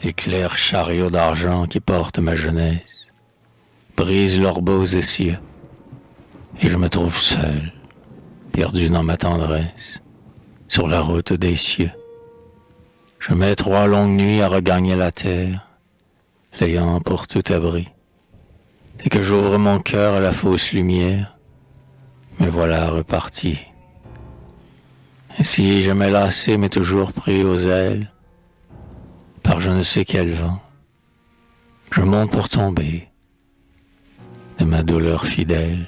Les clairs chariots d'argent qui portent ma jeunesse brisent leurs beaux essieux, et je me trouve seul, perdu dans ma tendresse, sur la route des cieux. Je mets 3 longues nuits à regagner la terre, l'ayant pour tout abri. Dès que j'ouvre mon cœur à la fausse lumière, me voilà reparti. Ainsi jamais lassé mais toujours pris aux ailes, par je ne sais quel vent, je monte pour tomber. De ma douleur fidèle,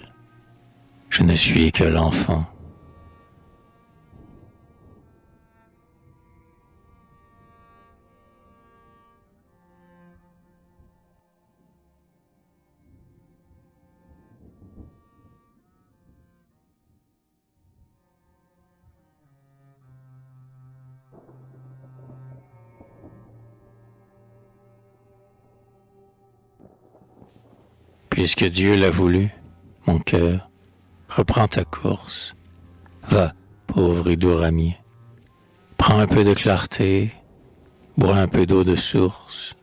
je ne suis que l'enfant. Puisque Dieu l'a voulu, mon cœur, reprends ta course. Va, pauvre et doux ramier, prends un peu de clarté, bois un peu d'eau de source,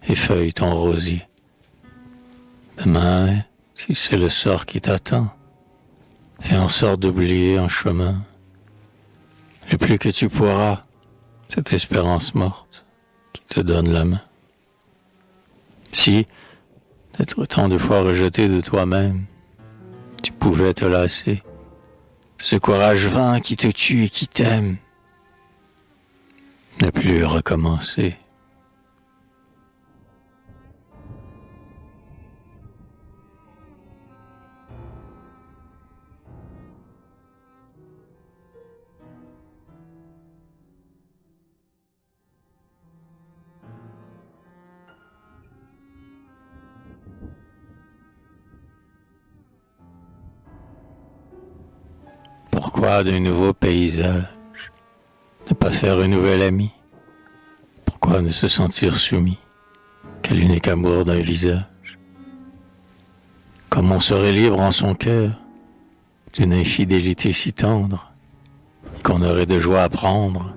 et feuille ton rosier. Demain, si c'est le sort qui t'attend, fais en sorte d'oublier en chemin le plus que tu pourras, cette espérance morte qui te donne la main. Si, d'être tant de fois rejeté de toi-même, tu pouvais te lasser, ce courage vain qui te tue et qui t'aime, ne plus recommencer. Pourquoi d'un nouveau paysage ne pas faire un nouvel ami? Pourquoi ne se sentir soumis qu'à l'unique amour d'un visage? Comme on serait libre en son cœur d'une infidélité si tendre, et qu'on aurait de joie à prendre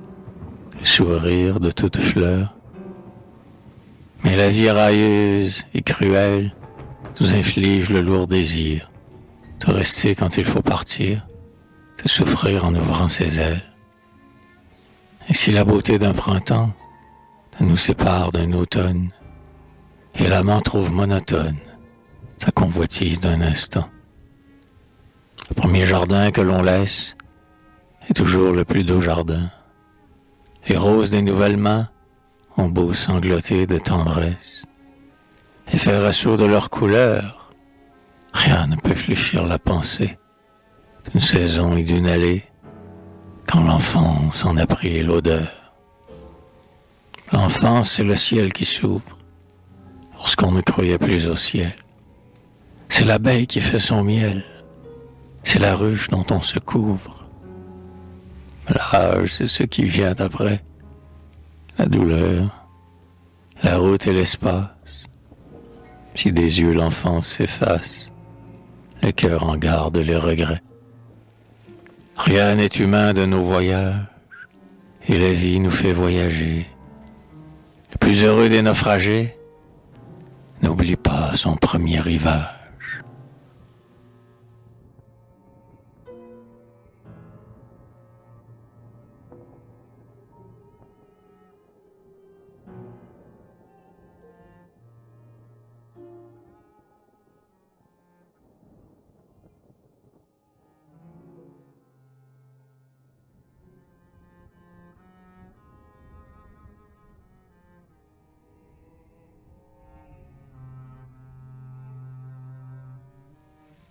le sourire de toute fleur. Mais la vie railleuse et cruelle nous inflige le lourd désir de rester quand il faut partir, de souffrir en ouvrant ses ailes. Et si la beauté d'un printemps nous sépare d'un automne, et l'amant trouve monotone sa convoitise d'un instant, le premier jardin que l'on laisse est toujours le plus doux jardin. Les roses des nouvelles mains ont beau sangloter de tendresse et faire assaut de leur couleur, rien ne peut fléchir la pensée d'une saison et d'une allée quand l'enfance en a pris l'odeur. L'enfance, c'est le ciel qui s'ouvre lorsqu'on ne croyait plus au ciel. C'est l'abeille qui fait son miel, c'est la ruche dont on se couvre. L'âge, c'est ce qui vient après, la douleur, la route et l'espace. Si des yeux l'enfance s'efface, le cœur en garde les regrets. Rien n'est humain de nos voyages, et la vie nous fait voyager. Le plus heureux des naufragés n'oublie pas son premier rivage.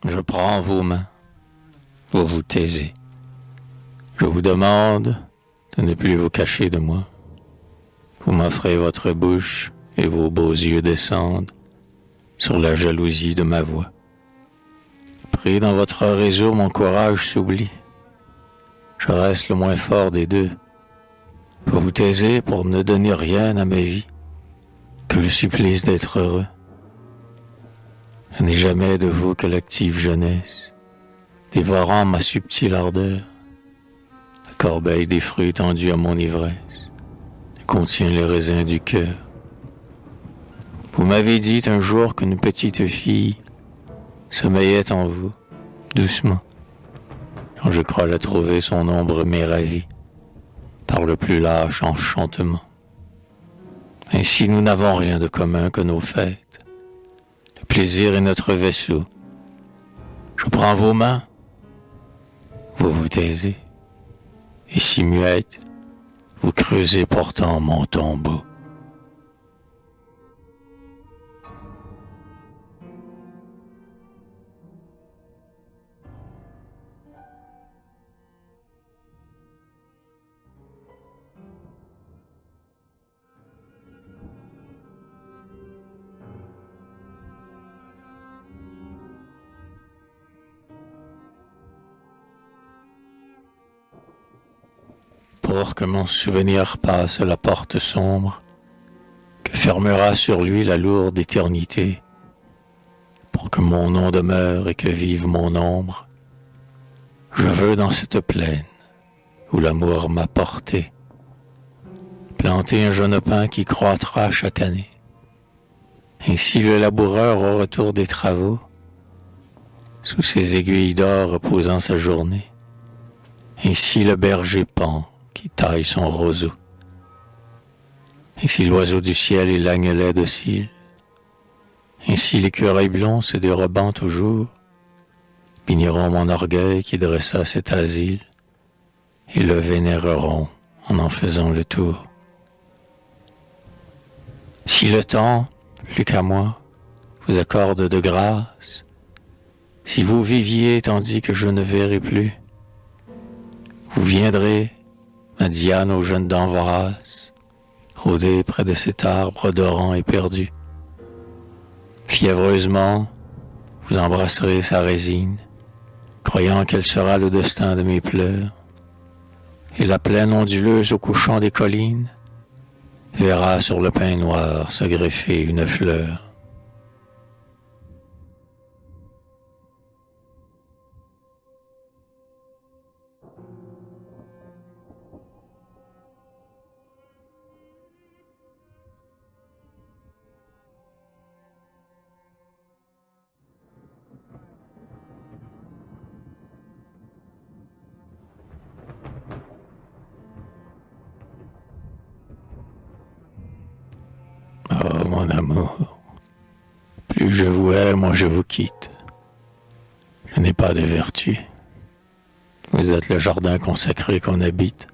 Je prends vos mains, vous vous taisez. Je vous demande de ne plus vous cacher de moi. Vous m'offrez votre bouche et vos beaux yeux descendent sur la jalousie de ma voix. Pris dans votre réseau, mon courage s'oublie. Je reste le moins fort des deux. Vous vous taisez pour ne donner rien à ma vie que le supplice d'être heureux. Je n'ai jamais de vous que l'active jeunesse, dévorant ma subtile ardeur, la corbeille des fruits tendus à mon ivresse, contient les raisins du cœur. Vous m'avez dit un jour qu'une petite fille sommeillait en vous, doucement, quand je crois la trouver, son ombre m'est ravie par le plus lâche enchantement. Ainsi nous n'avons rien de commun que nos fêtes. Le plaisir est notre vaisseau. Je prends vos mains, vous vous taisez, et si muette, vous creusez pourtant mon tombeau. Pour que mon souvenir passe la porte sombre, que fermera sur lui la lourde éternité, pour que mon nom demeure et que vive mon ombre, je veux dans cette plaine où l'amour m'a porté, planter un jeune pin qui croîtra chaque année. Ainsi le laboureur au retour des travaux, sous ses aiguilles d'or reposant sa journée, ainsi le berger pend qui taille son roseau. Ainsi l'oiseau du ciel et l'agnelet docile, ainsi l'écureuil blond se dérobant toujours, béniront mon orgueil qui dressa cet asile, et le vénéreront en faisant le tour. Si le temps, plus qu'à moi, vous accorde de grâce, si vous viviez tandis que je ne verrai plus, vous viendrez, ma Diane aux jeunes dents voraces, rôder près de cet arbre odorant et perdu. Fiévreusement, vous embrasserez sa résine, croyant qu'elle sera le destin de mes pleurs, et la plaine onduleuse au couchant des collines verra sur le pin noir se greffer une fleur. Oh mon amour, plus je vous hais, moins je vous quitte. Je n'ai pas de vertu. Vous êtes le jardin consacré qu'on habite,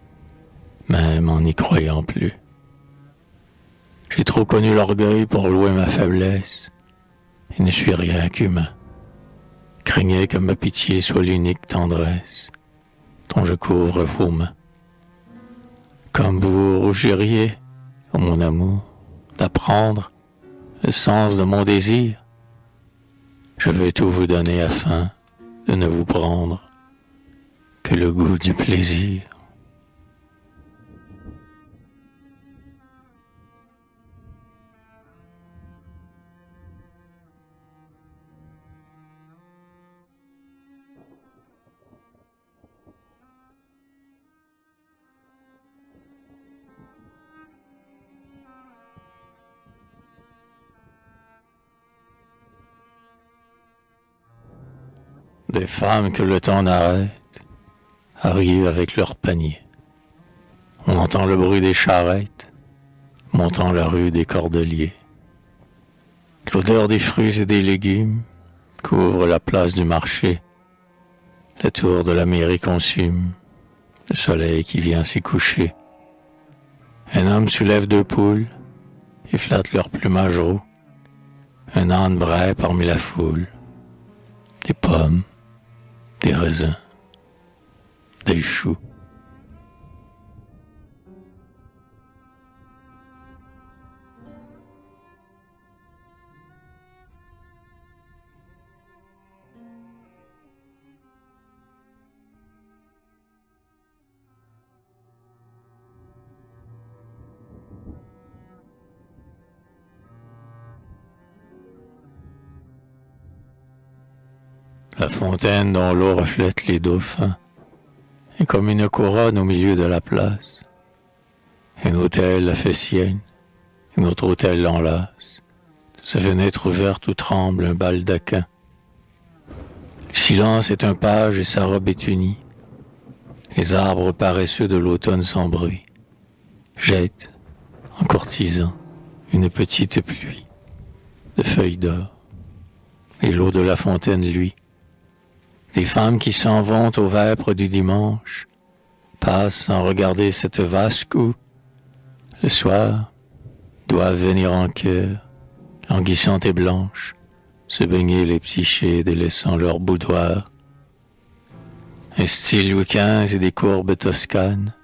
même en n'y croyant plus. J'ai trop connu l'orgueil pour louer ma faiblesse, et ne suis rien qu'humain. Craignez que ma pitié soit l'unique tendresse dont je couvre vos mains. Comme vous rougiriez, ô mon amour, d'apprendre le sens de mon désir, je veux tout vous donner afin de ne vous prendre que le goût du plaisir. Des femmes que le temps n'arrête arrivent avec leur panier. On entend le bruit des charrettes montant la rue des Cordeliers. L'odeur des fruits et des légumes couvre la place du marché. La tour de la mairie consume le soleil qui vient s'y coucher. Un homme soulève deux poules et flatte leur plumage roux. Un âne braille parmi la foule. Des pommes, des raisins, des choux. La fontaine dont l'eau reflète les dauphins est comme une couronne au milieu de la place. Un hôtel la fait sienne, un autre hôtel l'enlace. De sa fenêtre ouverte où tremble un baldaquin. Le silence est un page et sa robe est unie. Les arbres paresseux de l'automne sans bruit jettent, en courtisant, une petite pluie de feuilles d'or. Et l'eau de la fontaine, lui, des femmes qui s'en vont aux vêpres du dimanche, passent sans regarder cette vasque où, le soir, doivent venir en chœur, languissantes et blanches, se baigner les psychés délaissant leur boudoir. Un style Louis XV et des courbes toscanes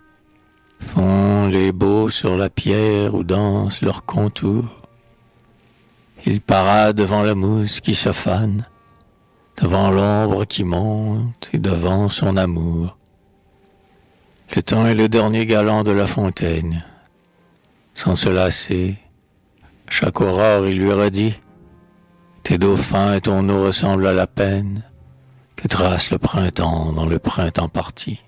font les beaux sur la pierre où dansent leurs contours. Ils paradent devant la mousse qui se fane, devant l'ombre qui monte et devant son amour. Le temps est le dernier galant de la fontaine. Sans se lasser, chaque aurore il lui redit: tes dauphins et ton eau ressemblent à la peine que trace le printemps dans le printemps parti.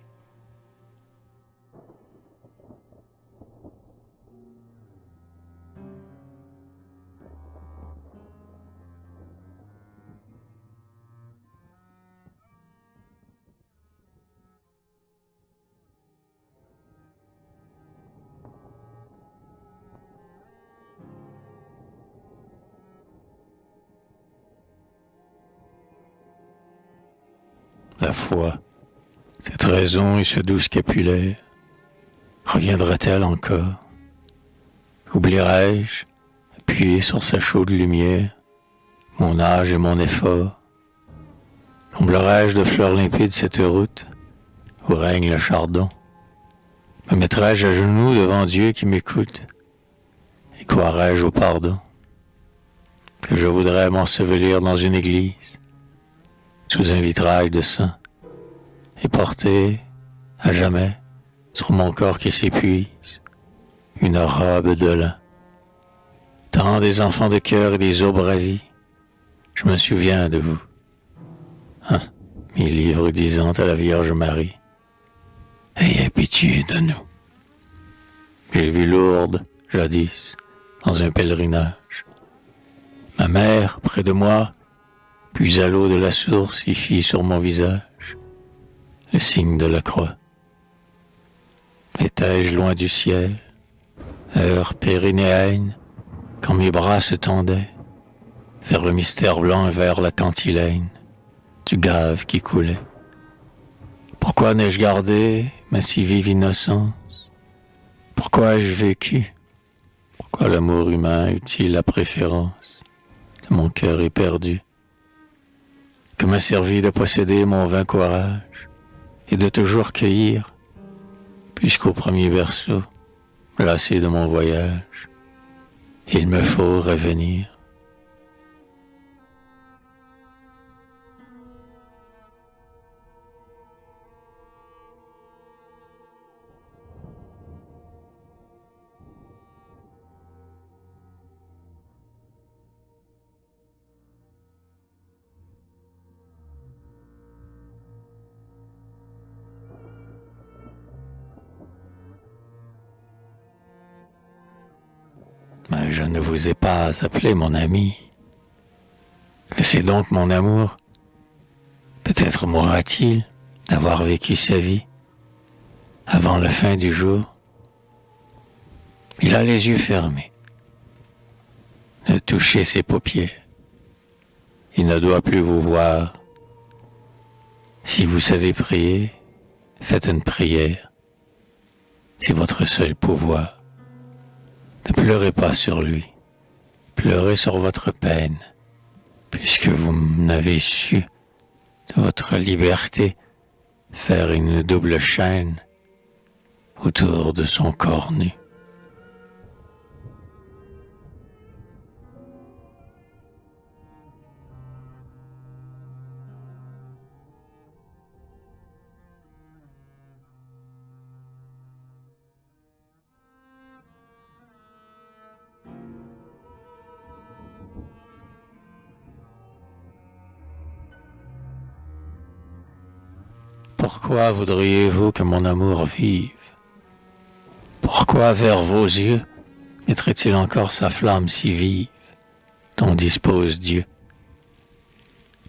La foi, cette raison et ce doux scapulaire, reviendra-t-elle encore? Oublierai-je, appuyé sur sa chaude lumière, mon âge et mon effort? Comblerai-je de fleurs limpides cette route où règne le chardon? Me mettrai-je à genoux devant Dieu qui m'écoute et croirai-je au pardon? Que je voudrais m'ensevelir dans une église sous un vitrail de sang et porter à jamais sur mon corps qui s'épuise une robe de lin. Tant des enfants de cœur et des eaux bravies, je me souviens de vous. Mes livres disant à la Vierge Marie: ayez pitié de nous. J'ai vu Lourdes, jadis, dans un pèlerinage. Ma mère, près de moi, puisa l'eau de la source et fit sur mon visage le signe de la croix. Étais-je loin du ciel, heure périnéenne, quand mes bras se tendaient vers le mystère blanc et vers la cantilène du gave qui coulait? Pourquoi n'ai-je gardé ma si vive innocence? Pourquoi ai-je vécu? Pourquoi l'amour humain eut-il la préférence de mon cœur éperdu? Que m'a servi de posséder mon vain courage et de toujours cueillir, puisqu'au premier berceau, lassé de mon voyage, il me faut revenir. Mais je ne vous ai pas appelé mon ami. Laissez donc mon amour. Peut-être mourra-t-il d'avoir vécu sa vie avant la fin du jour. Il a les yeux fermés. Ne touchez ses paupières. Il ne doit plus vous voir. Si vous savez prier, faites une prière. C'est votre seul pouvoir. Ne pleurez pas sur lui. Pleurez sur votre peine, puisque vous n'avez su, de votre liberté, faire une double chaîne autour de son corps nu. Pourquoi voudriez-vous que mon amour vive? Pourquoi vers vos yeux mettrait-il encore sa flamme si vive dont dispose Dieu?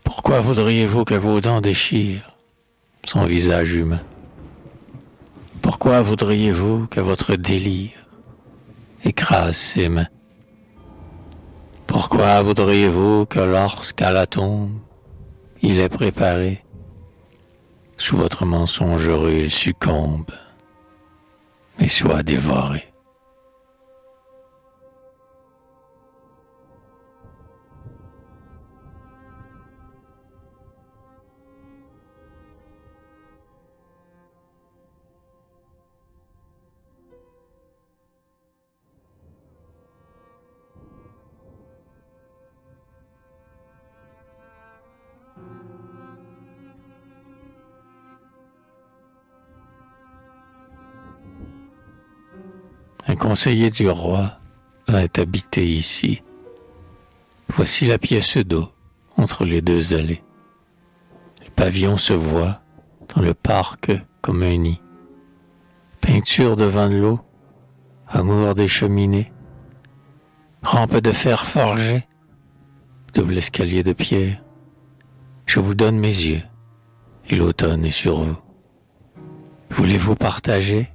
Pourquoi voudriez-vous que vos dents déchirent son visage humain? Pourquoi voudriez-vous que votre délire écrase ses mains? Pourquoi voudriez-vous que lorsqu'à la tombe il est préparé, sous votre mensongerie il succombe et soit dévoré? Un conseiller du roi vint habiter ici. Voici la pièce d'eau entre les deux allées. Le pavillon se voit dans le parc comme un nid. Peinture devant de l'eau, amour des cheminées, rampe de fer forgé, double escalier de pierre. Je vous donne mes yeux et l'automne est sur vous. Voulez-vous partager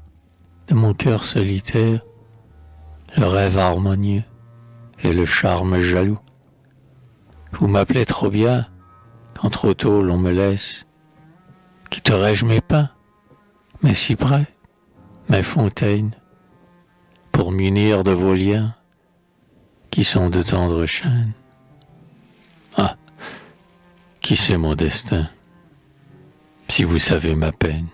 de mon cœur solitaire le rêve harmonieux et le charme jaloux? Vous m'appelez trop bien quand trop tôt l'on me laisse. Quitterai-je mes pins, mes cyprès, mes fontaines, pour m'unir de vos liens qui sont de tendres chaînes? Ah, qui sait mon destin, si vous savez ma peine?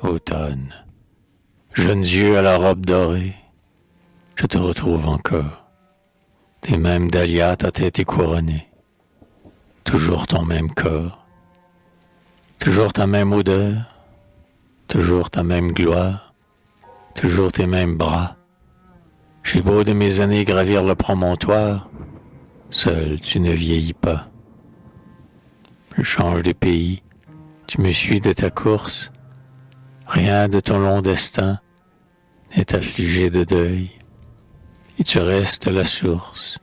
Automne, jeunes yeux à la robe dorée, je te retrouve encore. Des mêmes dahlias ta tête est couronnée, toujours ton même corps, toujours ta même odeur, toujours ta même gloire, toujours tes mêmes bras. J'ai beau de mes années gravir le promontoire, seul tu ne vieillis pas. Je change de pays, tu me suis de ta course. Rien de ton long destin n'est affligé de deuil, et tu restes la source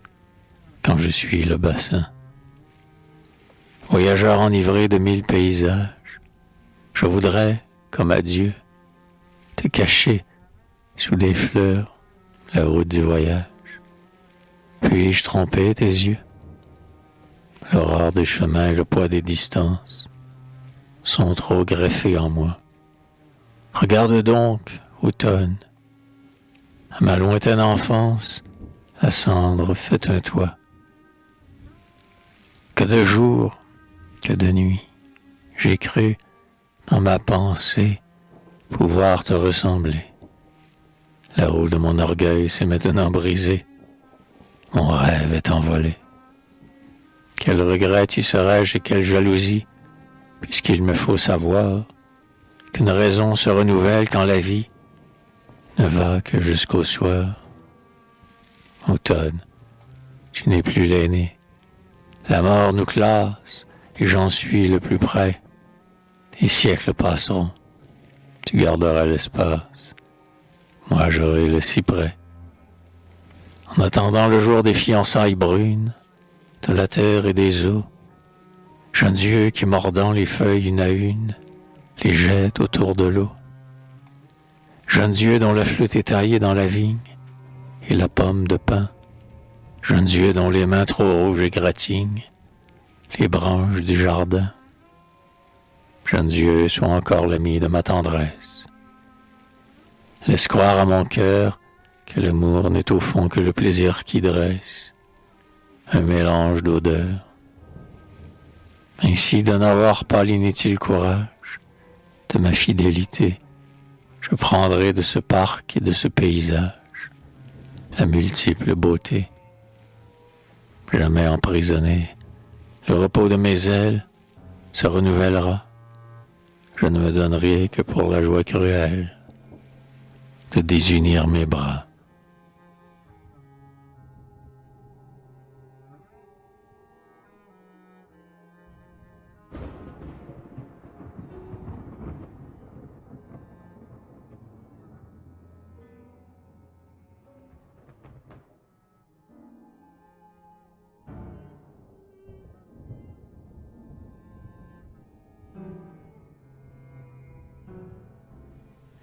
quand je suis le bassin. Voyageur enivré de 1000 paysages, je voudrais, comme adieu, te cacher sous des fleurs la route du voyage. Puis-je tromper tes yeux? L'horreur des chemins et le poids des distances sont trop greffés en moi. Regarde donc, automne, à ma lointaine enfance, la cendre fait un toit. Que de jour, que de nuit, j'ai cru, dans ma pensée, pouvoir te ressembler. La roue de mon orgueil s'est maintenant brisée, mon rêve est envolé. Quel regret y serais-je et quelle jalousie, puisqu'il me faut savoir qu'une raison se renouvelle quand la vie ne va que jusqu'au soir. Automne, tu n'es plus l'aîné. La mort nous classe et j'en suis le plus près. Les siècles passeront, tu garderas l'espace. Moi j'aurai le cyprès. En attendant le jour des fiançailles brunes, de la terre et des eaux, jeunes yeux qui mordant les feuilles une à une, les jette autour de l'eau. Jeunes yeux dont la flûte est taillée dans la vigne et la pomme de pin. Jeunes yeux dont les mains trop rouges égratignent les branches du jardin. Jeunes yeux sont encore l'ami de ma tendresse. Laisse croire à mon cœur que l'amour n'est au fond que le plaisir qui dresse un mélange d'odeurs. Ainsi de n'avoir pas l'inutile courage de ma fidélité, je prendrai de ce parc et de ce paysage la multiple beauté. Jamais emprisonné, le repos de mes ailes se renouvellera. Je ne me donnerai que pour la joie cruelle de désunir mes bras.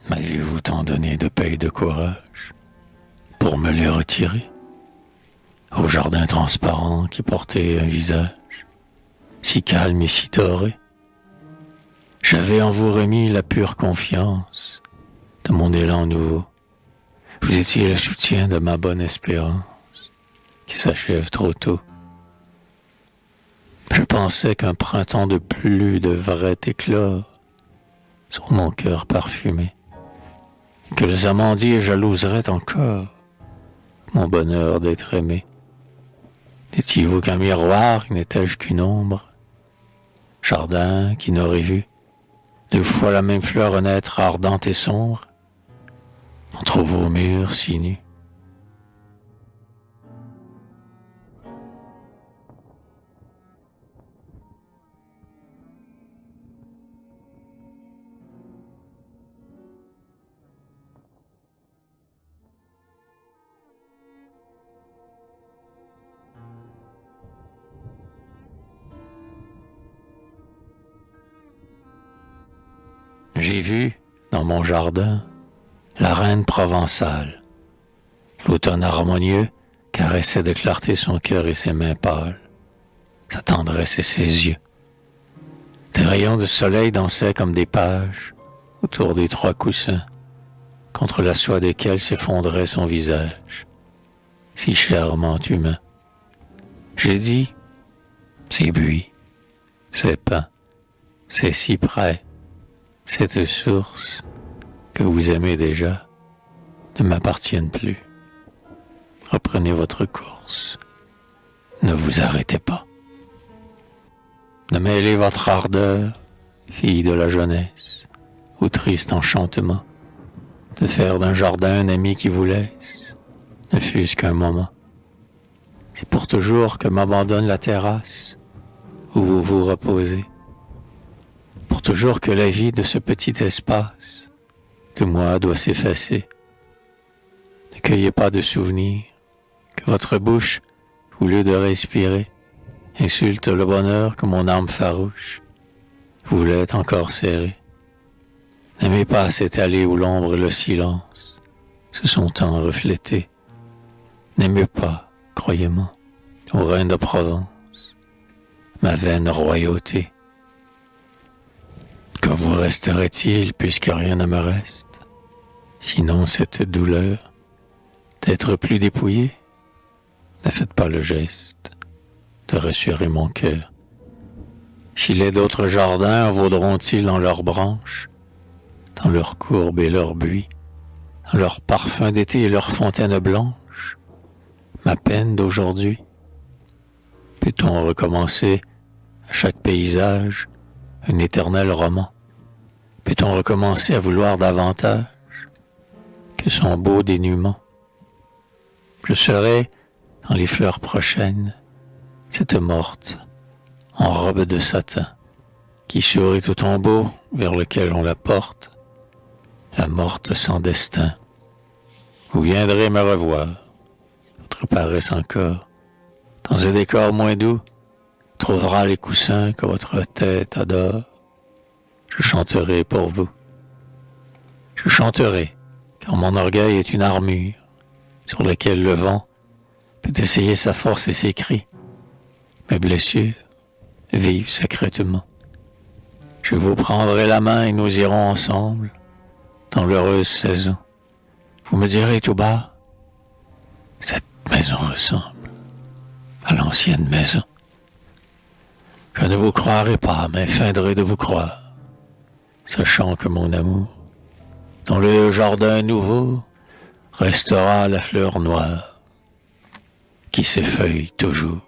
M'avez-vous tant donné de paix et de courage pour me les retirer? Au jardin transparent qui portait un visage si calme et si doré, j'avais en vous remis la pure confiance de mon élan nouveau. Vous étiez le soutien de ma bonne espérance qui s'achève trop tôt. Je pensais qu'un printemps de pluie devrait éclore sur mon cœur parfumé, et que les amandiers jalouseraient encore mon bonheur d'être aimé. N'étiez-vous qu'un miroir, n'étais-je qu'une ombre? Jardin qui n'aurait vu deux fois la même fleur renaître ardente et sombre entre vos murs si nus. J'ai vu, dans mon jardin, la reine provençale. L'automne harmonieux caressait de clarté son cœur et ses mains pâles, sa tendresse et ses yeux. Des rayons de soleil dansaient comme des pages autour des trois coussins, contre la soie desquels s'effondrait son visage, si chèrement humain. J'ai dit, ces buis, ces pins, ces cyprès, cette source que vous aimez déjà ne m'appartiennent plus. Reprenez votre course. Ne vous arrêtez pas. Ne mêlez votre ardeur, fille de la jeunesse, au triste enchantement de faire d'un jardin un ami qui vous laisse, ne fût-ce qu'un moment. C'est pour toujours que m'abandonne la terrasse où vous vous reposez. Pour toujours que la vie de ce petit espace de moi doit s'effacer. Ne cueillez pas de souvenirs, que votre bouche, au lieu de respirer, insulte le bonheur que mon âme farouche voulait encore serrer. N'aimez pas cette allée où l'ombre et le silence se sont tant reflétés. N'aimez pas, croyez-moi, ô reine de Provence, ma vaine royauté. Que vous resterait-il puisque rien ne me reste, sinon cette douleur d'être plus dépouillé? Ne faites pas le geste de rassurer mon cœur. Si les d'autres jardins vaudront-ils dans leurs branches, dans leurs courbes et leurs buis, dans leurs parfums d'été et leurs fontaines blanches, ma peine d'aujourd'hui? Peut-on recommencer à chaque paysage un éternel roman? Peut-on recommencer à vouloir davantage que son beau dénuement? Je serai, dans les fleurs prochaines, cette morte en robe de satin qui sourit au tombeau vers lequel on la porte, la morte sans destin. Vous viendrez me revoir, votre paresse encore, dans un décor moins doux, trouvera les coussins que votre tête adore. Je chanterai pour vous. Je chanterai, car mon orgueil est une armure sur laquelle le vent peut essayer sa force et ses cris. Mes blessures vivent secrètement. Je vous prendrai la main et nous irons ensemble dans l'heureuse saison. Vous me direz tout bas, cette maison ressemble à l'ancienne maison. Je ne vous croirai pas, mais feindrai de vous croire, sachant que mon amour, dans le jardin nouveau, restera la fleur noire qui s'effeuille toujours.